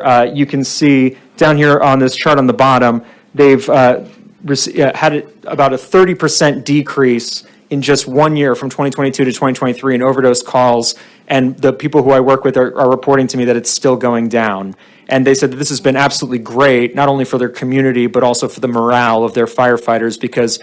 where you can see down here on this chart on the bottom, they've had about a 30% decrease in just 1 year from 2022 to 2023 in overdose calls, and the people who I work with are reporting to me that it's still going down. And they said that this has been absolutely great, not only for their community, but also for the morale of their firefighters, because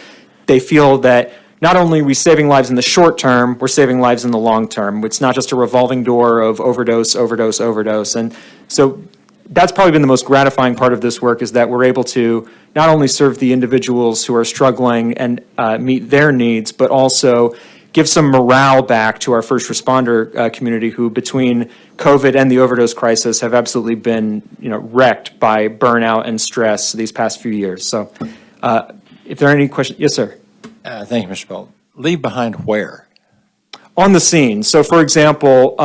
they feel that not only are we saving lives in the short term, we're saving lives in the long term. It's not just a revolving door of overdose, overdose, overdose. And so that's probably been the most gratifying part of this work, is that we're able to not only serve the individuals who are struggling and meet their needs, but also give some morale back to our first responder community, who between COVID and the overdose crisis have absolutely been, wrecked by burnout and stress these past few years. So if there are any questions, yes, sir. Thank you, Mr. Bell. Leave behind where? On the scene. So for example,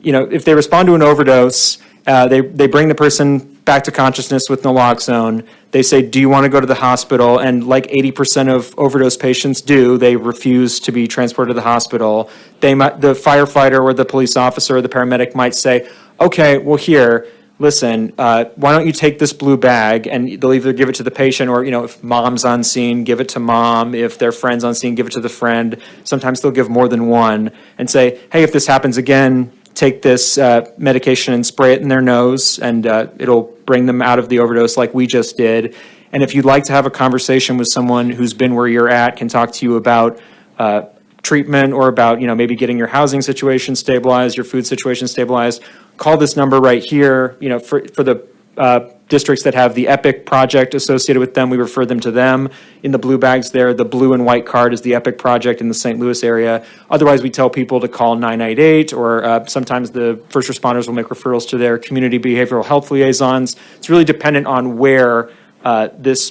if they respond to an overdose, they bring the person back to consciousness with naloxone. They say, do you want to go to the hospital? And like 80% of overdose patients do, they refuse to be transported to the hospital. The firefighter or the police officer or the paramedic might say, okay, well here, listen, why don't you take this blue bag? And they'll either give it to the patient, or, if mom's on scene, give it to mom. If their friend's on scene, give it to the friend. Sometimes they'll give more than one and say, hey, if this happens again, take this medication and spray it in their nose, and it'll bring them out of the overdose like we just did. And if you'd like to have a conversation with someone who's been where you're at, can talk to you about treatment, or about, maybe getting your housing situation stabilized, your food situation stabilized, call this number right here. For the districts that have the EPIC project associated with them, we refer them to them. In the blue bags there, the blue and white card is the EPIC project in the St. Louis area. Otherwise, we tell people to call 988, or sometimes the first responders will make referrals to their community behavioral health liaisons. It's really dependent on where this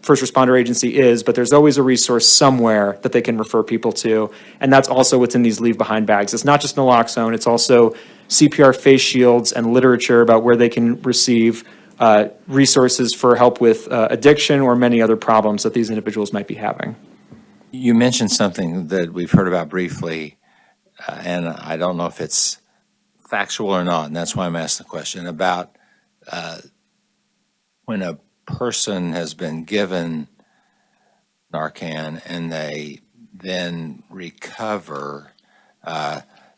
first responder agency is, but there's always a resource somewhere that they can refer people to. And that's also what's in these leave behind bags. It's not just naloxone, it's also CPR face shields and literature about where they can receive resources for help with addiction or many other problems that these individuals might be having. You mentioned something that we've heard about briefly, and I don't know if it's factual or not, and that's why I'm asking the question about when a person has been given Narcan and they then recover,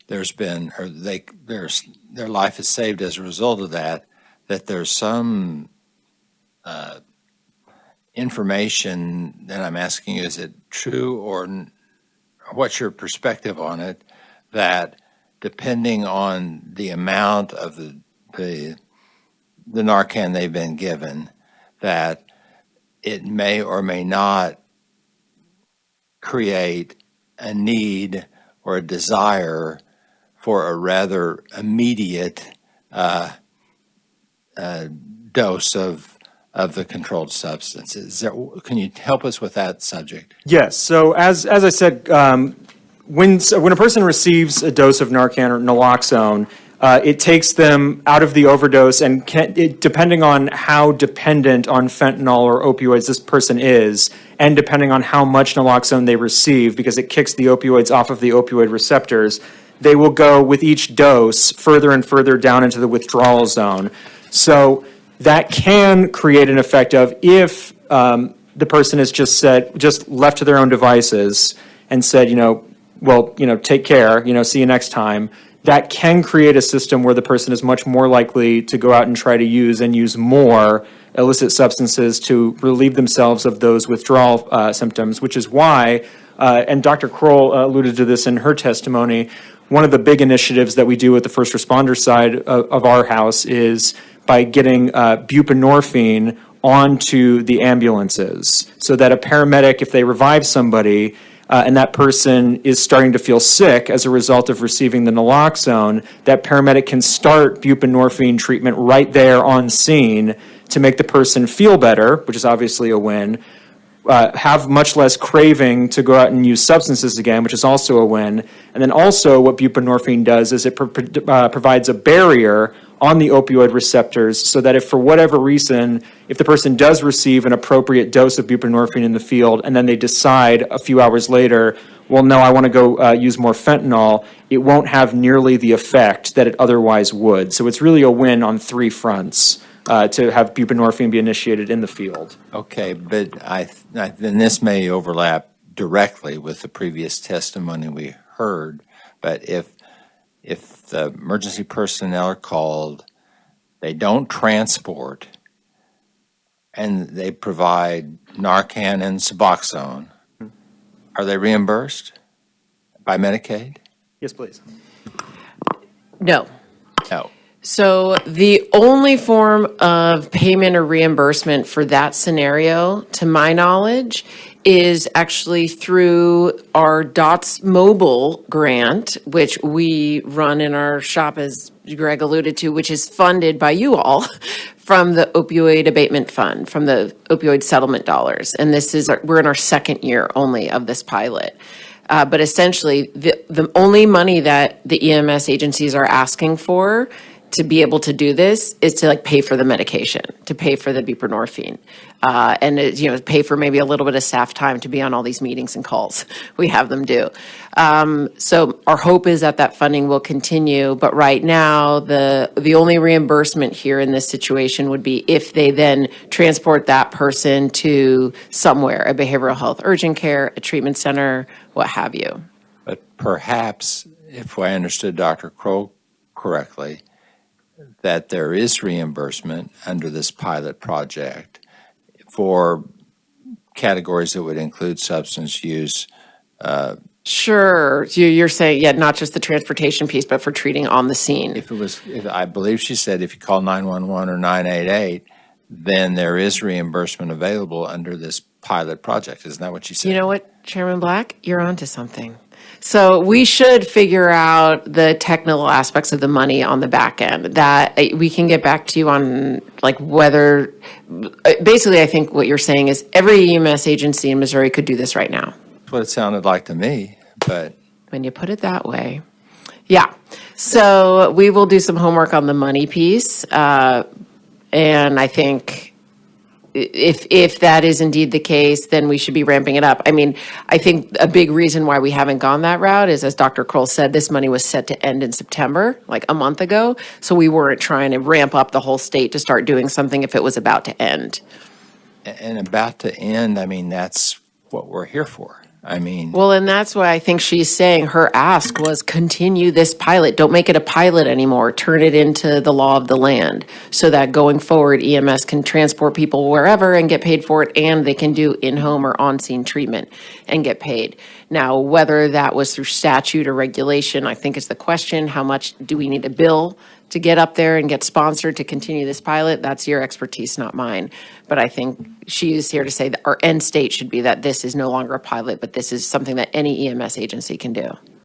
their life is saved as a result of that there's some information that I'm asking you, is it true, or what's your perspective on it, that depending on the amount of the Narcan they've been given, that it may or may not create a need or a desire for a rather immediate dose of the controlled substance? Can you help us with that subject? Yes. So as I said, when a person receives a dose of Narcan or naloxone, it takes them out of the overdose, and depending on how dependent on fentanyl or opioids this person is, and depending on how much naloxone they receive, because it kicks the opioids off of the opioid receptors, they will go with each dose further and further down into the withdrawal zone. So that can create an effect of, if the person is just left to their own devices and said, take care, see you next time, that can create a system where the person is much more likely to go out and try to use more illicit substances to relieve themselves of those withdrawal symptoms, which is why, and Dr. Kroll alluded to this in her testimony, one of the big initiatives that we do at the first responder side of our house is by getting buprenorphine onto the ambulances, so that a paramedic, if they revive somebody, and that person is starting to feel sick as a result of receiving the naloxone, that paramedic can start buprenorphine treatment right there on scene to make the person feel better, which is obviously a win, have much less craving to go out and use substances again, which is also a win. And then also what buprenorphine does is it provides a barrier on the opioid receptors, so that if for whatever reason, if the person does receive an appropriate dose of buprenorphine in the field, and then they decide a few hours later, well, no, I want to go use more fentanyl, it won't have nearly the effect that it otherwise would. So it's really a win on three fronts to have buprenorphine be initiated in the field. Okay, but then this may overlap directly with the previous testimony we heard, but if the emergency personnel are called, they don't transport, and they provide Narcan and Suboxone, are they reimbursed by Medicaid? Yes, please. No. No. So the only form of payment or reimbursement for that scenario, to my knowledge, is actually through our DOTS Mobile grant, which we run in our shop, as Greg alluded to, which is funded by you all from the opioid abatement fund, from the opioid settlement dollars. And we're in our second year only of this pilot. But essentially, the only money that the EMS agencies are asking for to be able to do this is to pay for the medication, to pay for the buprenorphine, and pay for maybe a little bit of staff time to be on all these meetings and calls we have them do. So our hope is that funding will continue, but right now the only reimbursement here in this situation would be if they then transport that person to somewhere, a behavioral health urgent care, a treatment center, what have you. But perhaps, if I understood Dr. Crow correctly, that there is reimbursement under this pilot project for categories that would include substance use. Sure. You're saying, yeah, not just the transportation piece, but for treating on the scene. If I believe she said if you call 911 or 988, then there is reimbursement available under this pilot project. Isn't that what she said? You know what, Chairman Black? You're onto something. So we should figure out the technical aspects of the money on the back end, that we can get back to you on whether, basically I think what you're saying is every EMS agency in Missouri could do this right now. That's what it sounded like to me, but. When you put it that way. Yeah. So we will do some homework on the money piece. And I think if that is indeed the case, then we should be ramping it up. I mean, I think a big reason why we haven't gone that route is, as Dr. Kroll said, this money was set to end in September, a month ago. So we weren't trying to ramp up the whole state to start doing something if it was about to end. And about to end, I mean, that's what we're here for. Well, and that's why I think she's saying her ask was continue this pilot. Don't make it a pilot anymore. Turn it into the law of the land so that going forward, EMS can transport people wherever and get paid for it, and they can do in-home or on-scene treatment and get paid. Now, whether that was through statute or regulation, I think is the question. How much do we need to bill to get up there and get sponsored to continue this pilot? That's your expertise, not mine. But I think she is here to say that our end state should be that this is no longer a pilot, but this is something that any EMS agency can do.